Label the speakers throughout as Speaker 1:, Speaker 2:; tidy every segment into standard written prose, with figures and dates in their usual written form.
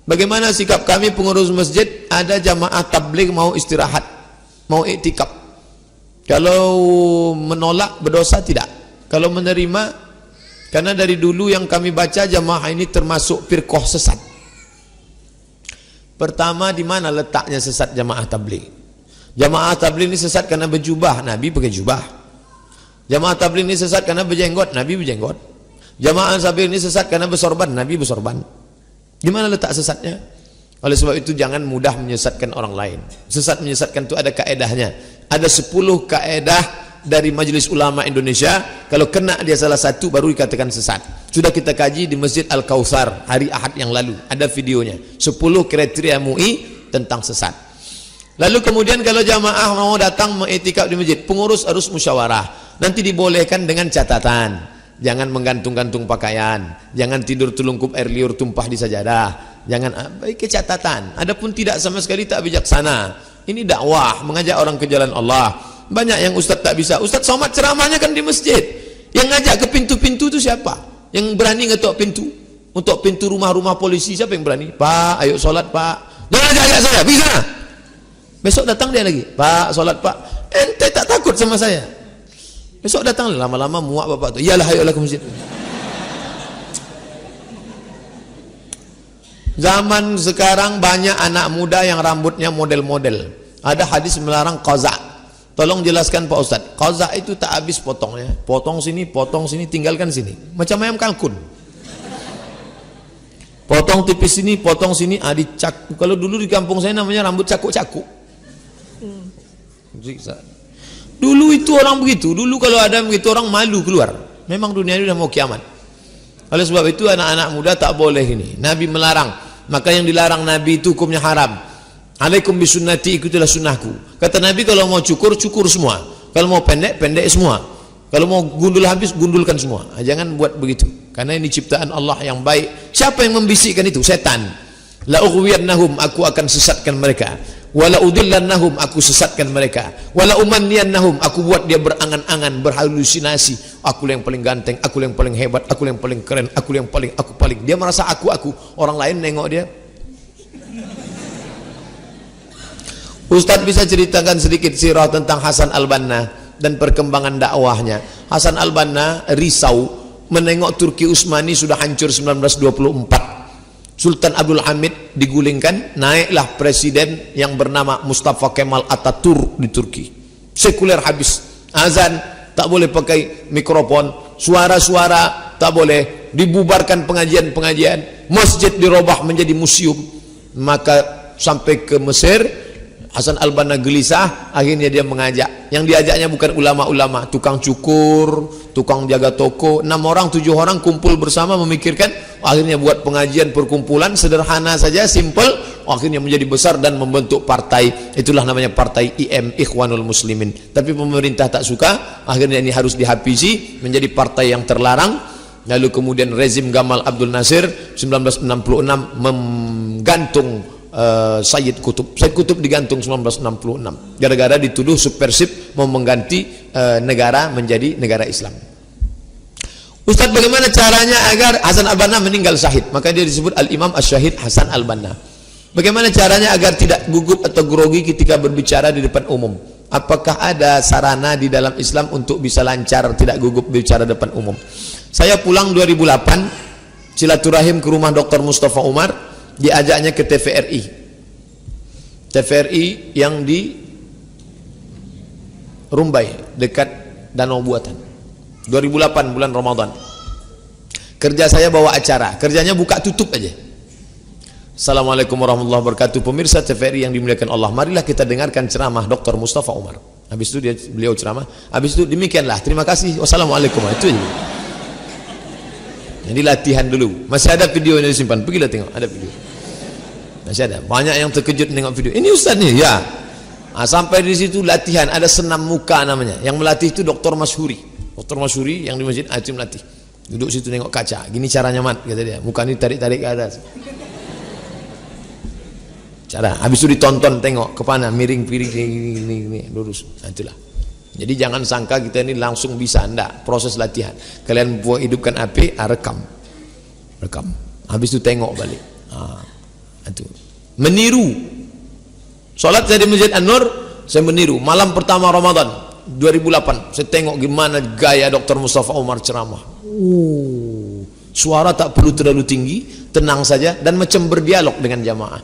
Speaker 1: Bagaimana sikap kami pengurus masjid? Ada jamaah tabligh mau istirahat, mau iktikaf. Kalau menolak berdosa tidak. Kalau menerima, karena dari dulu yang kami baca jamaah ini termasuk firqah sesat. Pertama, di mana letaknya sesat jamaah tabligh? Jamaah tabligh ini sesat karena berjubah, Nabi pakai jubah. Jamaah tabligh ini sesat karena berjenggot, Nabi berjenggot. Jamaah tabligh ini sesat karena bersorban, Nabi bersorban. Di mana letak sesatnya? Oleh sebab itu jangan mudah menyesatkan orang lain. Sesat menyesatkan itu ada kaedahnya. Ada 10 kaedah dari Majelis Ulama Indonesia. Kalau kena dia salah satu baru dikatakan sesat. Sudah kita kaji di Masjid Al-Kautsar hari Ahad yang lalu. Ada videonya. 10 kriteria MUI tentang sesat. Lalu kemudian kalau jamaah mau datang mengiktikaf di masjid, pengurus harus musyawarah. Nanti dibolehkan dengan catatan. Jangan menggantung-gantung pakaian, jangan tidur telungkup air liur tumpah di sajadah, jangan baik catatan. Adapun tidak sama sekali tak bijaksana. Ini dakwah, mengajak orang ke jalan Allah. Banyak yang ustaz tak bisa. Ustaz Somad ceramahnya kan di masjid. Yang ngajak ke pintu-pintu itu siapa? Yang berani ngetok pintu? Untuk pintu rumah-rumah polisi siapa yang berani? Pak, ayo sholat Pak. Jangan ajak saya, bisa. Besok datang dia lagi. Pak, sholat Pak. Ente tak takut sama saya? Besok datang lama-lama muak bapak tu. Iyalah, ayolah ke masjid. Zaman sekarang banyak anak muda yang rambutnya model-model. Ada hadis melarang qaza. Tolong jelaskan Pak Ustaz. Qaza itu tak habis potongnya. Potong sini, tinggalkan sini. Macam ayam kalkun. Potong tipis sini, potong sini, dicak. Kalau dulu di kampung saya namanya rambut cakuk-cakuk. Dulu itu orang begitu. Dulu kalau ada begitu orang malu keluar. Memang dunia ini sudah mau kiamat. Oleh sebab itu anak-anak muda tak boleh ini. Nabi melarang. Maka yang dilarang Nabi itu hukumnya haram. Alaikum bisunnati, ikutilah sunnahku. Kata Nabi kalau mau cukur, cukur semua. Kalau mau pendek, pendek semua. Kalau mau gundul habis, gundulkan semua. Jangan buat begitu. Karena ini ciptaan Allah yang baik. Siapa yang membisikkan itu? Setan. La ughwiyannahum, aku akan sesatkan mereka. Wala udillannahum, aku sesatkan mereka. Wala umanniyannahum, aku buat dia berangan-angan, berhalusinasi. Aku yang paling ganteng, aku yang paling hebat, aku yang paling keren, aku yang paling, aku paling. Dia merasa aku. Orang lain nengok dia. Ustaz bisa ceritakan sedikit sirah tentang Hasan Al-Banna dan perkembangan dakwahnya. Hasan Al-Banna risau menengok Turki Utsmani sudah hancur 1924. Sultan Abdul Hamid digulingkan, naiklah presiden yang bernama Mustafa Kemal Atatürk di Turki. Sekuler habis, azan tak boleh pakai mikrofon, suara-suara tak boleh, dibubarkan pengajian-pengajian, masjid dirubah menjadi museum. Maka sampai ke Mesir, Hasan Al-Banna gelisah, akhirnya dia mengajak. Yang diajaknya bukan ulama-ulama, tukang cukur, tukang jaga toko, 6 orang, 7 orang kumpul bersama memikirkan, akhirnya buat pengajian perkumpulan sederhana saja, simple, akhirnya menjadi besar dan membentuk partai. Itulah namanya partai IM, Ikhwanul Muslimin. Tapi pemerintah tak suka, akhirnya ini harus dihabisi, menjadi partai yang terlarang. Lalu kemudian rezim Gamal Abdul Nasir 1966 menggantung Sayyid Qutb digantung 1966 gara-gara dituduh subversif mau mengganti negara menjadi negara Islam. Ustaz, bagaimana caranya agar Hasan Al-Banna meninggal syahid? Maka dia disebut Al-Imam Asy-Syahid Hasan Al-Banna. Bagaimana caranya agar tidak gugup atau grogi ketika berbicara di depan umum? Apakah ada sarana di dalam Islam untuk bisa lancar tidak gugup berbicara depan umum? Saya pulang 2008 silaturahim ke rumah Dr. Mustafa Umar, diajaknya ke TVRI yang di Rumbai dekat Danau Buatan. 2008 bulan Ramadan. Kerja saya bawa acara, kerjanya buka tutup aja. Assalamualaikum warahmatullahi wabarakatuh. Pemirsa TVRI yang dimuliakan Allah, marilah kita dengarkan ceramah Dr. Mustafa Umar. Habis itu beliau ceramah, habis itu demikianlah, terima kasih, wassalamualaikum. Itu aja. Jadi latihan dulu. Masih ada videonya disimpan, pergilah tengok, ada video. Masih ada. Banyak yang terkejut tengok video. Ini ustaz nih, ya. Sampai di situ latihan, ada senam muka namanya. Yang melatih itu Dr. Masyhuri. Dr. Masyhuri yang di masjid itu melatih. Duduk situ nengok kaca. Gini caranya mat, kata dia. Muka ini tarik-tarik ke atas. Cara. Habis itu ditonton, tengok ke mana, miring-piring gini, lurus. Nah, itulah. Jadi jangan sangka kita ini langsung bisa, enggak, proses latihan. Kalian buat hidupkan api, rekam. Habis itu tengok balik. Itu meniru. Sholat saya di Masjid An-Nur, saya meniru. Malam pertama Ramadan 2008, saya tengok gimana gaya Dr. Mustafa Umar ceramah. Suara tak perlu terlalu tinggi, tenang saja, dan macam berdialog dengan jamaah.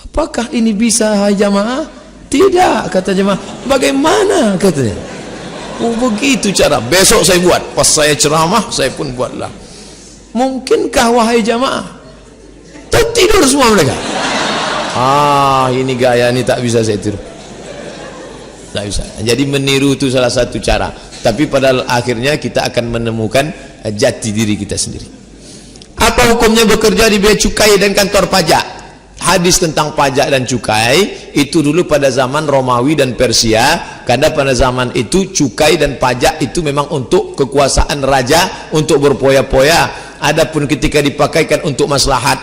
Speaker 1: Apakah ini bisa, hai jamaah? Tidak, kata jamaah. Bagaimana, katanya? Begitu cara. Besok saya buat. Pas saya ceramah, saya pun buatlah. Mungkinkah wahai jamaah? Tertidur semua mereka. Ini gaya ini tak bisa saya tiru. Tak bisa. Jadi meniru itu salah satu cara. Tapi pada akhirnya kita akan menemukan jati diri kita sendiri. Apa hukumnya bekerja di bea cukai dan kantor pajak? Hadis tentang pajak dan cukai itu dulu pada zaman Romawi dan Persia, karena pada zaman itu cukai dan pajak itu memang untuk kekuasaan raja, untuk berpoya-poya. Adapun ketika dipakaikan untuk maslahat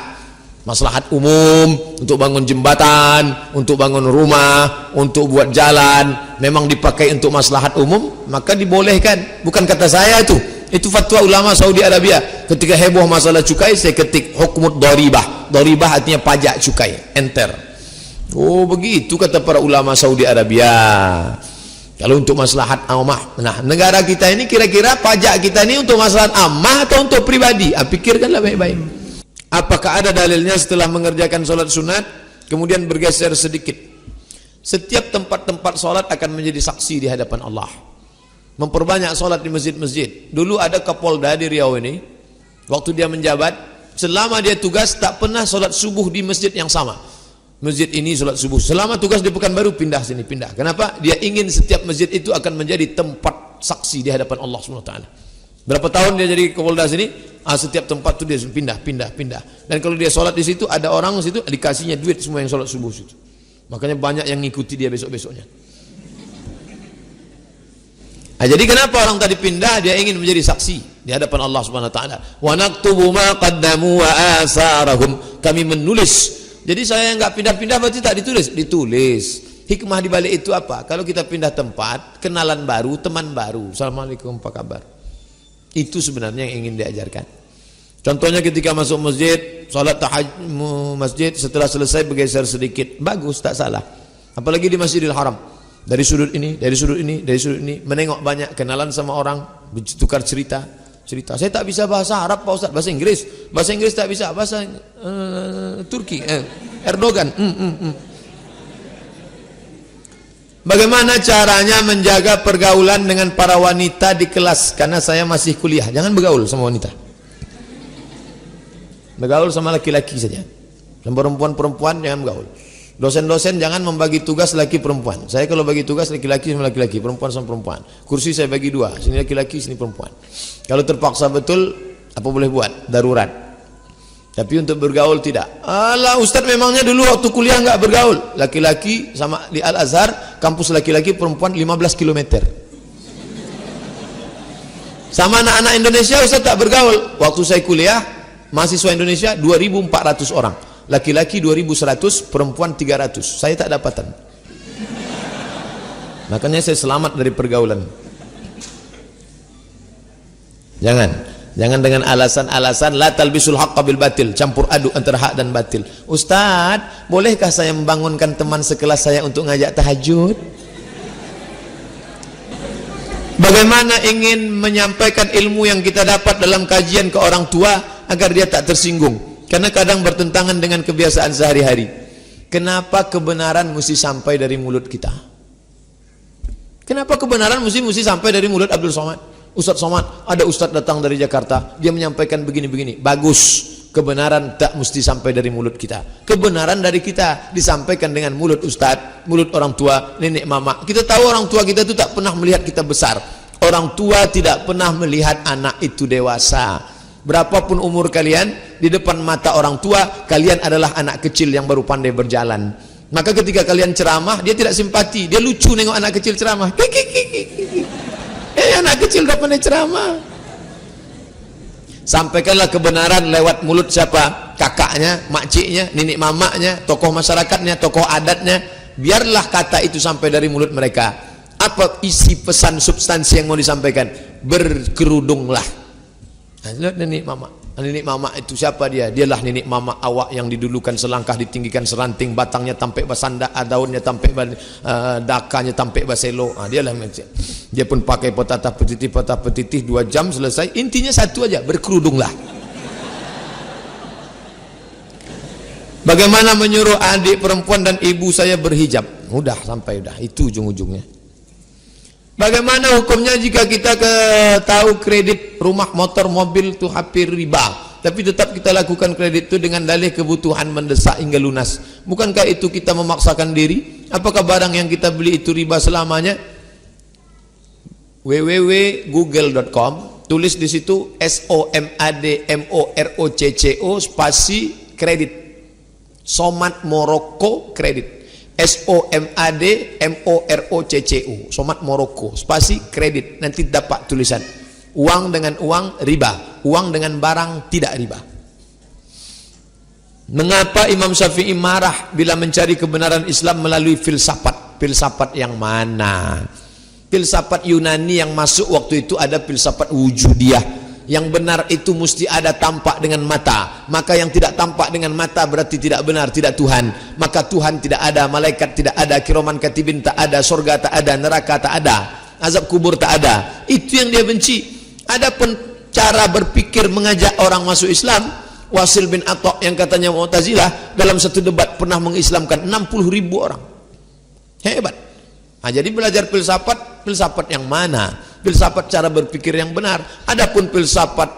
Speaker 1: umum, untuk bangun jembatan, untuk bangun rumah, untuk buat jalan, memang dipakai untuk maslahat umum, maka dibolehkan. Bukan kata saya itu fatwa ulama Saudi Arabia. Ketika heboh masalah cukai, saya ketik hukumut dharibah. Dharibah artinya pajak cukai, enter. Begitu kata para ulama Saudi Arabia. Kalau untuk maslahat ammah. Nah, negara kita ini kira-kira pajak kita ini untuk maslahat ammah atau untuk pribadi? Pikirkanlah baik-baik. Apakah ada dalilnya setelah mengerjakan sholat sunat kemudian bergeser sedikit? Setiap tempat-tempat sholat akan menjadi saksi di hadapan Allah. Memperbanyak sholat di masjid-masjid. Dulu ada Kapolda di Riau ini, waktu dia menjabat, selama dia tugas tak pernah sholat subuh di masjid yang sama. Masjid ini sholat subuh. Selama tugas di Pekanbaru pindah sini, pindah. Kenapa? Dia ingin setiap masjid itu akan menjadi tempat saksi di hadapan Allah SWT. Berapa tahun dia jadi Kapolda sini? Setiap tempat tu dia pindah. Dan kalau dia sholat di situ, ada orang di situ dikasihnya duit semua yang sholat subuh situ. Makanya banyak yang ngikuti dia besok-besoknya. Jadi kenapa orang tadi pindah? Dia ingin menjadi saksi di hadapan Allah Subhanahu wa taala. Wa naktubu ma qaddamu wa asarahum. Kami menulis. Jadi saya enggak pindah-pindah berarti tak ditulis? Ditulis. Hikmah di balik itu apa? Kalau kita pindah tempat, kenalan baru, teman baru. Assalamualaikum, apa kabar? Itu sebenarnya yang ingin diajarkan. Contohnya ketika masuk masjid, salat tahajud masjid, setelah selesai bergeser sedikit. Bagus, tak salah. Apalagi di Masjidil Haram. Dari sudut ini, dari sudut ini, dari sudut ini, menengok banyak, kenalan sama orang, bertukar cerita. Saya tak bisa bahasa Arab Pak Ustaz, bahasa Inggris tak bisa, bahasa Turki, Erdogan. Bagaimana caranya menjaga pergaulan dengan para wanita di kelas? Karena saya masih kuliah, jangan bergaul sama wanita. Bergaul sama laki-laki saja. Sama perempuan-perempuan jangan bergaul. Dosen-dosen jangan membagi tugas laki perempuan. Saya kalau bagi tugas laki-laki sama laki-laki, perempuan sama perempuan. Kursi saya bagi dua, sini laki-laki, sini perempuan. Kalau terpaksa betul, apa boleh buat? Darurat. Tapi untuk bergaul tidak. Alah, Ustaz memangnya dulu waktu kuliah enggak bergaul. Laki-laki sama di Al-Azhar, kampus laki-laki perempuan 15 km. Sama anak-anak Indonesia Ustaz tak bergaul. Waktu saya kuliah, mahasiswa Indonesia 2.400 orang. Laki-laki 2.100, perempuan 300. Saya tak dapatan. Makanya saya selamat dari pergaulan. Jangan dengan alasan-alasan la talbisul haqqa bil batil, campur aduk antara hak dan batil. Ustaz, bolehkah saya membangunkan teman sekelas saya untuk ngajak tahajud? Bagaimana ingin menyampaikan ilmu yang kita dapat dalam kajian ke orang tua agar dia tak tersinggung? Karena kadang bertentangan dengan kebiasaan sehari-hari. Kenapa kebenaran mesti sampai dari mulut kita? Kenapa kebenaran mesti sampai dari mulut Abdul Somad? Ustaz Somad, ada Ustaz datang dari Jakarta, dia menyampaikan begini-begini. Bagus, kebenaran tak mesti sampai dari mulut kita. Kebenaran dari kita disampaikan dengan mulut Ustaz, mulut orang tua, nenek mama. Kita tahu orang tua kita itu tak pernah melihat kita besar. Orang tua tidak pernah melihat anak itu dewasa. Berapapun umur kalian, di depan mata orang tua, kalian adalah anak kecil yang baru pandai berjalan. Maka ketika kalian ceramah, dia tidak simpati, dia lucu nengok anak kecil ceramah. Anak kecil udah pandai ceramah. Sampaikanlah kebenaran lewat mulut siapa? Kakaknya, makciknya, nenek mamaknya, tokoh masyarakatnya, tokoh adatnya. Biarlah kata itu sampai dari mulut mereka. Apa isi pesan substansi yang mau disampaikan? Berkerudunglah. Lihat nenek mama, Nenek mama itu siapa dia? Dialah nenek mama awak yang didulukan selangkah ditinggikan seranting, batangnya tampek basanda, daunnya tampek dakanya tampek baselo. Dialah macam. Dia pun pakai patah petitih 2 jam selesai. Intinya satu aja, berkerudunglah. Bagaimana menyuruh adik perempuan dan ibu saya berhijab? Udah sampai udah, itu ujung-ujungnya. Bagaimana hukumnya jika kita tahu kredit rumah, motor, mobil itu hampir riba, tapi tetap kita lakukan kredit itu dengan dalih kebutuhan mendesak hingga lunas? Bukankah itu kita memaksakan diri? Apakah barang yang kita beli itu riba selamanya? www.google.com, tulis di situ SOMADMOROCCO spasi kredit. Somat Morocco kredit. SOMADMOROCCO, Somat Morocco spasi kredit. Nanti dapat tulisan uang dengan uang riba, uang dengan barang tidak riba. Mengapa Imam Syafi'i marah bila mencari kebenaran Islam melalui filsafat? Filsafat yang mana? Filsafat Yunani yang masuk waktu itu ada filsafat wujudiyah. Yang benar itu mesti ada tampak dengan mata. Maka yang tidak tampak dengan mata berarti tidak benar, tidak Tuhan. Maka Tuhan tidak ada, malaikat tidak ada, kiraman katibin tak ada, surga tak ada, neraka tak ada, azab kubur tak ada. Itu yang dia benci. Adapun cara berpikir mengajak orang masuk Islam, Wasil bin Atta yang katanya Mu'tazilah dalam satu debat pernah mengislamkan 60.000 orang. Hebat. Jadi belajar filsafat, filsafat yang mana? Filsafat cara berpikir yang benar. Adapun filsafat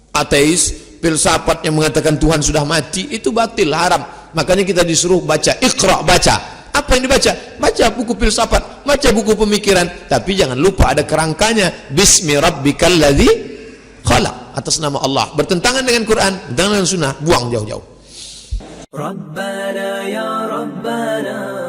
Speaker 1: ateis, filsafat yang mengatakan Tuhan sudah mati, itu batil, haram. Makanya kita disuruh baca, Iqra, baca. Apa yang dibaca? Baca buku filsafat, baca buku pemikiran. Tapi jangan lupa ada kerangkanya. Bismi rabbikal ladzi khalaq, atas nama Allah. Bertentangan dengan Quran, bertentangan dengan sunnah, buang jauh-jauh. Rabbana ya Rabbana